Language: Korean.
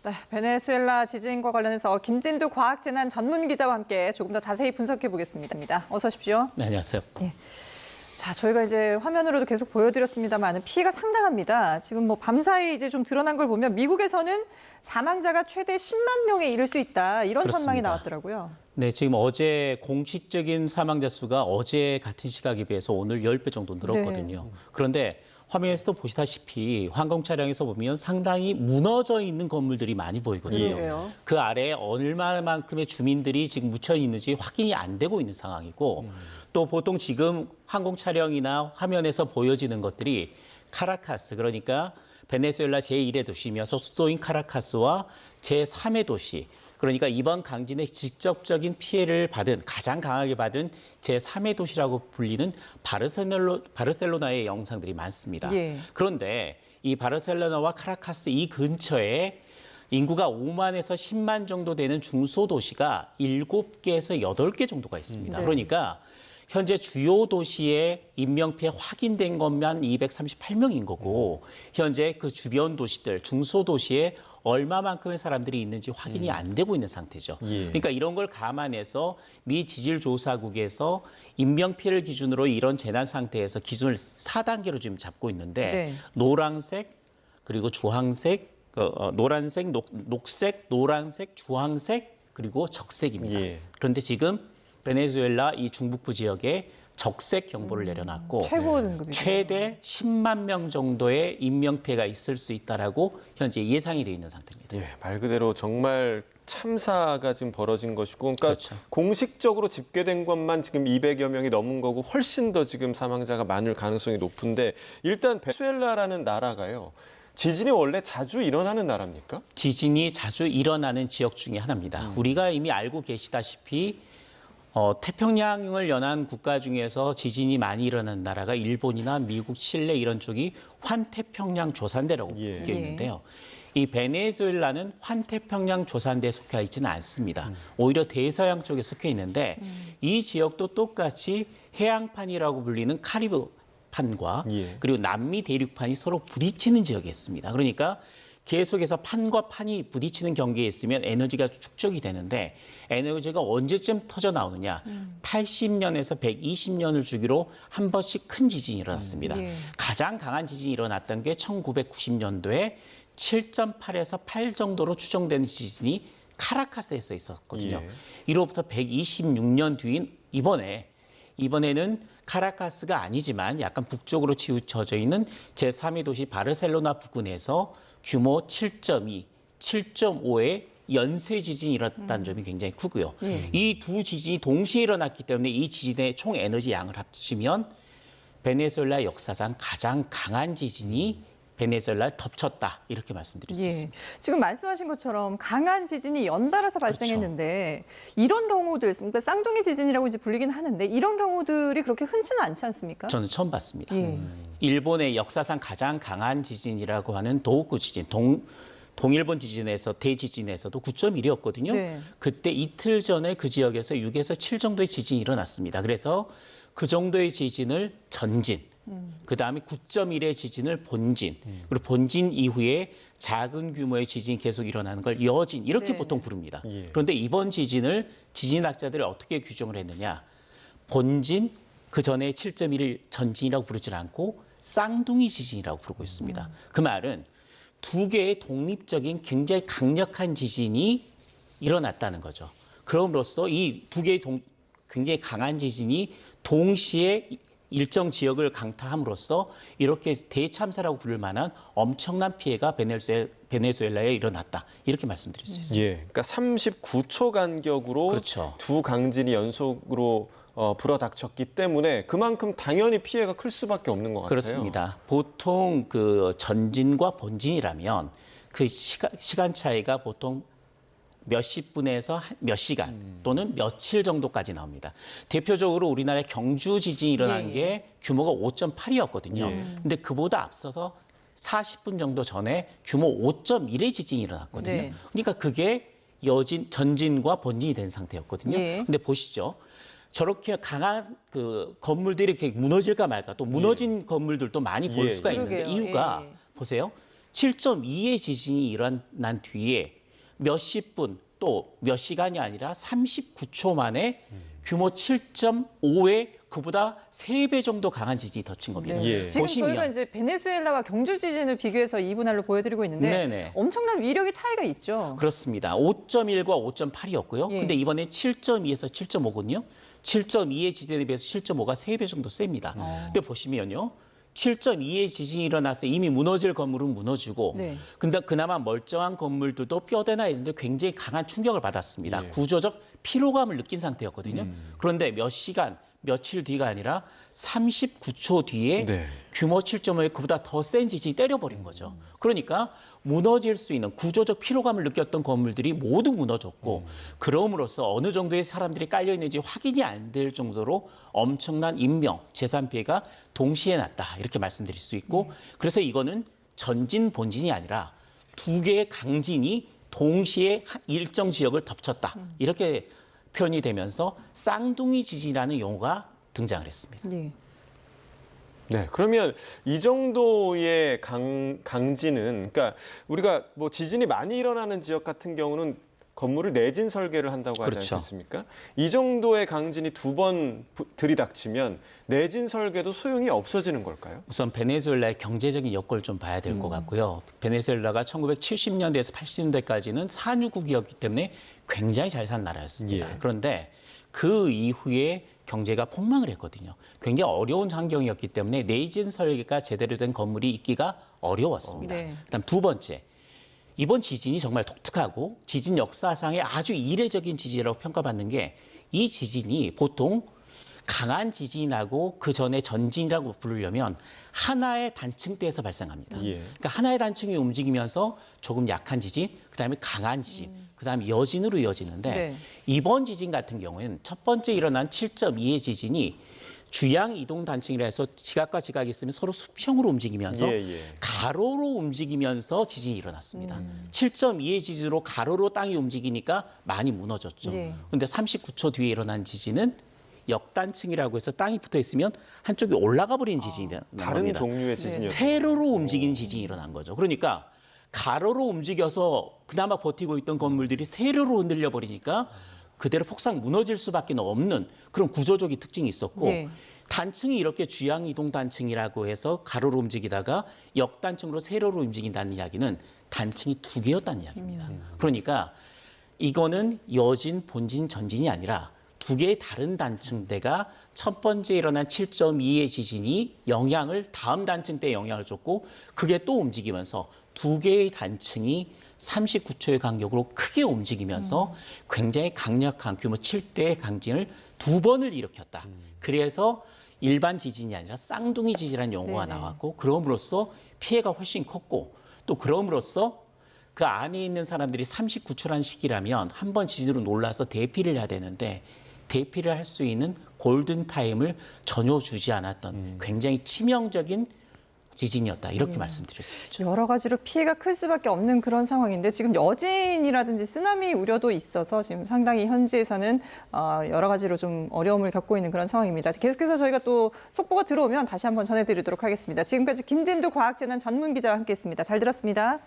네, 베네수엘라 지진과 관련해서 김진두 과학재난 전문 기자와 함께 조금 더 자세히 분석해 보겠습니다. 어서 오십시오. 네, 안녕하세요. 예. 자, 저희가 이제 화면으로도 계속 보여드렸습니다만 피해가 상당합니다. 지금 뭐 밤사이 이제 좀 드러난 걸 보면 미국에서는 사망자가 최대 10만 명에 이를 수 있다. 이런 그렇습니다. 전망이 나왔더라고요. 네, 지금 어제 공식적인 사망자 수가 어제 같은 시각에 비해서 오늘 10배 정도 늘었거든요. 네. 그런데 화면에서도 보시다시피 항공 차량에서 보면 상당히 무너져 있는 건물들이 많이 보이거든요. 그래요? 그 아래에 얼마만큼의 주민들이 지금 묻혀 있는지 확인이 안 되고 있는 상황이고 또 보통 지금 항공 차량이나 화면에서 보여지는 것들이 카라카스, 그러니까 베네수엘라 제1의 도시이면서 수도인 카라카스와 제3의 도시, 그러니까 이번 강진의 직접적인 피해를 받은, 가장 강하게 받은 제3의 도시라고 불리는 바르셀로나의 영상들이 많습니다. 예. 그런데 이 바르셀로나와 카라카스 이 근처에 인구가 5만에서 10만 정도 되는 중소도시가 7개에서 8개 정도가 있습니다. 네. 그러니까 현재 주요 도시의 인명피해 확인된 것만 238명인 거고 현재 그 주변 도시들, 중소도시에 얼마만큼의 사람들이 있는지 확인이 안 되고 있는 상태죠. 예. 그러니까 이런 걸 감안해서 미 지질조사국에서 인명피해를 기준으로 이런 재난 상태에서 기준을 4단계로 지금 잡고 있는데 네. 노란색, 그리고 주황색, 노란색, 녹색, 노란색, 주황색, 그리고 적색입니다. 예. 그런데 지금 베네수엘라 이 중북부 지역에 적색 경보를 내려놨고 최고 등급이죠. 최대 10만 명 정도의 인명피해가 있을 수 있다라고 현재 예상이 되어 있는 상태입니다. 예, 말 그대로 정말 참사가 지금 벌어진 것이고, 그러니까 그렇죠. 공식적으로 집계된 것만 지금 200여 명이 넘은 거고 훨씬 더 지금 사망자가 많을 가능성이 높은데 일단 베네수엘라라는 나라가요. 지진이 원래 자주 일어나는 나라입니까? 지진이 자주 일어나는 지역 중에 하나입니다. 우리가 이미 알고 계시다시피 태평양을 연한 국가 중에서 지진이 많이 일어나는 나라가 일본이나 미국, 칠레 이런 쪽이 환태평양 조산대라고 예. 묶여 있는데요. 이 베네수엘라는 환태평양 조산대에 속해 있지는 않습니다. 오히려 대서양 쪽에 속해 있는데 이 지역도 똑같이 해양판이라고 불리는 카리브판과 예. 그리고 남미 대륙판이 서로 부딪히는 지역에 있습니다. 그러니까 계속해서 판과 판이 부딪히는 경계에 있으면 에너지가 축적이 되는데 에너지가 언제쯤 터져 나오느냐. 80년에서 120년을 주기로 한 번씩 큰 지진이 일어났습니다. 예. 가장 강한 지진이 일어났던 게 1990년도에 7.8에서 8 정도로 추정되는 지진이 카라카스에서 있었거든요. 예. 이로부터 126년 뒤인 이번에는 카라카스가 아니지만 약간 북쪽으로 치우쳐져 있는 제3의 도시 바르셀로나 부근에서 규모 7.2, 7.5의 연쇄 지진이 일어났다는 점이 굉장히 크고요. 이 두 지진이 동시에 일어났기 때문에 이 지진의 총 에너지 양을 합치면 베네수엘라 역사상 가장 강한 지진이 베네수엘라를 덮쳤다, 이렇게 말씀드릴 수 예. 있습니다. 지금 말씀하신 것처럼 강한 지진이 연달아서 발생했는데 이런 경우들, 그러니까 쌍둥이 지진이라고 이제 불리긴 하는데 이런 경우들이 그렇게 흔치는 않지 않습니까? 저는 처음 봤습니다. 예. 일본의 역사상 가장 강한 지진이라고 하는 도호쿠 지진, 동일본 지진에서 대지진에서도 9.1이었거든요. 네. 그때 이틀 전에 그 지역에서 6에서 7 정도의 지진이 일어났습니다. 그래서 그 정도의 지진을 전진, 그다음에 9.1의 지진을 본진, 그리고 본진 이후에 작은 규모의 지진이 계속 일어나는 걸 여진, 이렇게 네. 보통 부릅니다. 예. 그런데 이번 지진을 지진학자들이 어떻게 규정을 했느냐. 본진, 그 전에 7.1을 전진이라고 부르지 않고 쌍둥이 지진이라고 부르고 있습니다. 그 말은 두 개의 독립적인 굉장히 강력한 지진이 일어났다는 거죠. 그럼으로써 이 두 개의 굉장히 강한 지진이 동시에 일정 지역을 강타함으로써 이렇게 대참사라고 부를 만한 엄청난 피해가 베네수엘라에 일어났다, 이렇게 말씀드릴 수 있습니다. 예, 그러니까 39초 간격으로 그렇죠. 두 강진이 연속으로 불어닥쳤기 때문에 그만큼 당연히 피해가 클 수밖에 없는 것 같아요. 그렇습니다. 보통 그 전진과 본진이라면 그 시간 차이가 보통 몇십 분에서 몇 시간 또는 며칠 정도까지 나옵니다. 대표적으로 우리나라의 경주 지진이 일어난 예. 게 규모가 5.8이었거든요. 예. 근데 그보다 앞서서 40분 정도 전에 규모 5.1의 지진이 일어났거든요. 네. 그러니까 그게 전진과 본진이 된 상태였거든요. 예. 근데 보시죠. 저렇게 강한 그 건물들이 이렇게 무너질까 말까, 또 무너진 건물들도 많이 볼 예, 수가 예. 있는데 그러게요. 이유가 예. 보세요. 7.2의 지진이 일어난 뒤에 몇십 분 또 몇 시간이 아니라 39초 만에 규모 7.5의 그보다 3배 정도 강한 지진이 덮친 겁니다. 네. 예. 지금 보시면. 저희가 이제 베네수엘라와 경주 지진을 비교해서 이 분할로 보여드리고 있는데 네네. 엄청난 위력의 차이가 있죠. 그렇습니다. 5.1과 5.8이었고요. 예. 근데 이번에 7.2에서 7.5거든요. 7.2의 지진에 비해서 7.5가 3배 정도 셉니다. 근데 보시면요. 7.2의 지진이 일어나서 이미 무너질 건물은 무너지고 네. 근데 그나마 멀쩡한 건물들도 뼈대나 이런 데 굉장히 강한 충격을 받았습니다. 예. 구조적 피로감을 느낀 상태였거든요. 그런데 몇 시간, 며칠 뒤가 아니라 39초 뒤에 네. 규모 7.5의 그보다 더 센 지진이 때려버린 거죠. 그러니까 무너질 수 있는 구조적 피로감을 느꼈던 건물들이 모두 무너졌고 그럼으로써 어느 정도의 사람들이 깔려 있는지 확인이 안 될 정도로 엄청난 인명, 재산 피해가 동시에 났다. 이렇게 말씀드릴 수 있고 그래서 이거는 전진, 본진이 아니라 두 개의 강진이 동시에 일정 지역을 덮쳤다. 이렇게 표현이 되면서 쌍둥이 지진이라는 용어가 등장을 했습니다. 예. 네, 그러면 이 정도의 강진은, 그러니까 우리가 뭐 지진이 많이 일어나는 지역 같은 경우는 건물을 내진 설계를 한다고 하지 그렇죠. 않겠습니까? 이 정도의 강진이 두 번 들이닥치면 내진 설계도 소용이 없어지는 걸까요? 우선 베네수엘라의 경제적인 여건을 좀 봐야 될 것 같고요. 베네수엘라가 1970년대에서 80년대까지는 산유국이었기 때문에 굉장히 잘 산 나라였습니다. 예. 그런데 그 이후에 경제가 폭망을 했거든요. 굉장히 어려운 환경이었기 때문에 내진 설계가 제대로 된 건물이 있기가 어려웠습니다. 네. 그다음 두 번째, 이번 지진이 정말 독특하고 지진 역사상의 아주 이례적인 지진이라고 평가받는 게 이 지진이 보통 강한 지진이 나고 그 전에 전진이라고 부르려면 하나의 단층대에서 발생합니다. 예. 그러니까 하나의 단층이 움직이면서 조금 약한 지진, 그다음에 강한 지진, 그다음에 여진으로 이어지는데 네. 이번 지진 같은 경우에는 첫 번째 일어난 7.2의 지진이 주양 이동 단층이라 해서 지각과 지각이 있으면 서로 수평으로 움직이면서 가로로 움직이면서 지진이 일어났습니다. 7.2의 지진으로 가로로 땅이 움직이니까 많이 무너졌죠. 네. 그런데 39초 뒤에 일어난 지진은 역단층이라고 해서 땅이 붙어 있으면 한쪽이 올라가 버린 지진이 난 다른 겁니다. 종류의 지진이었어요. 세로로 움직이는 지진이 일어난 거죠. 그러니까 가로로 움직여서 그나마 버티고 있던 건물들이 세로로 흔들려 버리니까 그대로 폭삭 무너질 수밖에 없는 그런 구조적인 특징이 있었고 네. 단층이 이렇게 주양 이동 단층이라고 해서 가로로 움직이다가 역단층으로 세로로 움직인다는 이야기는 단층이 두 개였다는 이야기입니다. 그러니까 이거는 여진, 본진, 전진이 아니라 두 개의 다른 단층대가 첫 번째 일어난 7.2의 지진이 다음 단층대에 영향을 줬고 그게 또 움직이면서 두 개의 단층이 39초의 간격으로 크게 움직이면서 굉장히 강력한 규모 7대의 강진을 두 번을 일으켰다. 그래서 일반 지진이 아니라 쌍둥이 지진이라는 용어가 네네. 나왔고 그럼으로써 피해가 훨씬 컸고 또 그럼으로써 그 안에 있는 사람들이 39초라는 시기라면 한 번 지진으로 놀라서 대피를 해야 되는데 대피를 할 수 있는 골든타임을 전혀 주지 않았던 굉장히 치명적인 지진이었다. 이렇게 말씀드릴 수 있죠. 여러 가지로 피해가 클 수밖에 없는 그런 상황인데 지금 여진이라든지 쓰나미 우려도 있어서 지금 상당히 현지에서는 여러 가지로 좀 어려움을 겪고 있는 그런 상황입니다. 계속해서 저희가 또 속보가 들어오면 다시 한번 전해드리도록 하겠습니다. 지금까지 김진두 과학재난 전문 기자와 함께했습니다. 잘 들었습니다.